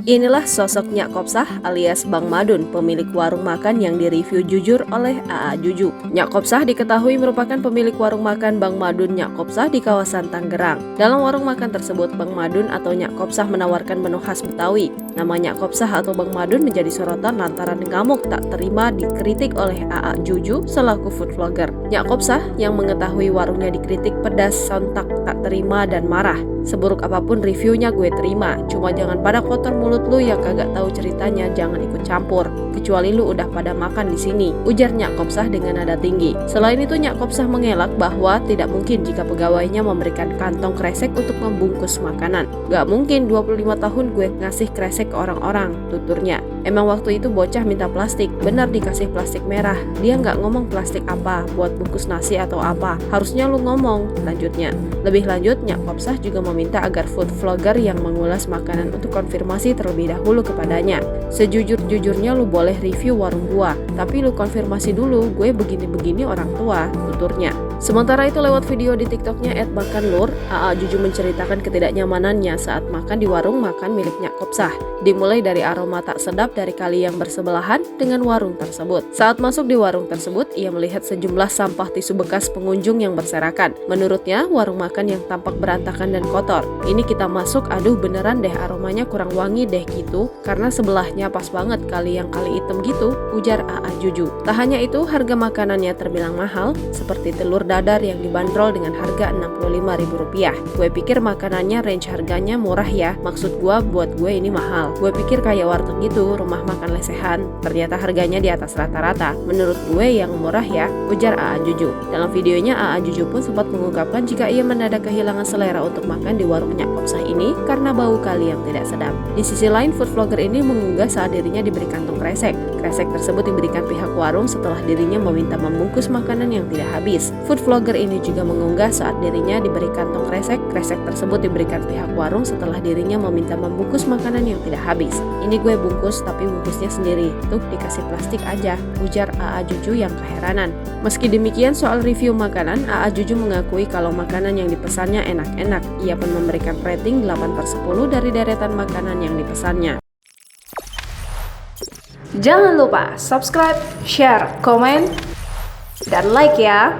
Inilah sosok Nyak Kopsah alias Bang Madun, pemilik warung makan yang direview jujur oleh AA Juju. Nyak Kopsah diketahui merupakan pemilik warung makan Bang Madun Nyak Kopsah di kawasan Tangerang. Dalam warung makan tersebut, Bang Madun atau Nyak Kopsah menawarkan menu khas Betawi. Nama Nyak Kopsah atau Bang Madun menjadi sorotan lantaran ngamuk tak terima dikritik oleh AA Juju selaku food vlogger. Nyak Kopsah yang mengetahui warungnya dikritik pedas sontak tak terima dan marah. Seburuk apapun reviewnya gue terima, cuma jangan pada kotor mulut lu yang kagak tahu ceritanya, jangan ikut campur. Kecuali lu udah pada makan di sini, ujar Nyak Kopsah dengan nada tinggi. Selain itu Nyak Kopsah mengelak bahwa tidak mungkin jika pegawainya memberikan kantong kresek untuk membungkus makanan. Gak mungkin 25 tahun gue ngasih kresek ke orang-orang, tuturnya. Emang waktu itu bocah minta plastik, benar dikasih plastik merah. Dia nggak ngomong plastik apa, buat bungkus nasi atau apa. Harusnya lu ngomong, lanjutnya. Lebih lanjut, Nyak Kopsah juga meminta agar food vlogger yang mengulas makanan untuk konfirmasi terlebih dahulu kepadanya. Sejujur-jujurnya lu boleh review warung gua, tapi lu konfirmasi dulu gue begini-begini orang tua, tuturnya. Sementara itu lewat video di TikToknya @makanlur, AA Juju menceritakan ketidaknyamanannya saat makan di warung makan milik Nyak Kopsah. Dimulai dari aroma tak sedap dari kali yang bersebelahan dengan warung tersebut. Saat masuk di warung tersebut, ia melihat sejumlah sampah tisu bekas pengunjung yang berserakan. Menurutnya, warung makan yang tampak berantakan dan kotor. Ini kita masuk, aduh beneran deh aromanya kurang wangi deh gitu, karena sebelahnya pas banget kali yang kali hitam gitu, ujar AA Juju. Tak hanya itu, harga makanannya terbilang mahal, seperti telur dadar yang dibanderol dengan harga Rp65.000. Gue pikir makanannya range harganya murah ya, maksud gue buat gue ini mahal. Gue pikir kayak warteg gitu, rumah makan lesehan. Ternyata harganya di atas rata-rata. Menurut gue yang murah ya, ujar AA Juju. Dalam videonya AA Juju pun sempat mengungkapkan jika ia mendadak kehilangan selera untuk makan di warung Nyak Kopsah ini karena bau kali yang tidak sedap. Di sisi lain, food vlogger ini mengunggah saat dirinya diberi kantong kresek. Kresek tersebut diberikan pihak warung setelah dirinya meminta membungkus makanan yang tidak habis. Food vlogger ini juga mengunggah saat dirinya diberi kantong kresek. Kresek tersebut diberikan pihak warung setelah dirinya meminta membungkus makanan yang tidak habis. Ini gue bungkus tapi bungkusnya sendiri. Tuh dikasih plastik aja, ujar AA Juju yang keheranan. Meski demikian soal review makanan, AA Juju mengakui kalau makanan yang dipesannya enak-enak. Ia pun memberikan rating 8/10 dari deretan makanan yang dipesannya. Jangan lupa subscribe, share, komen, dan like ya.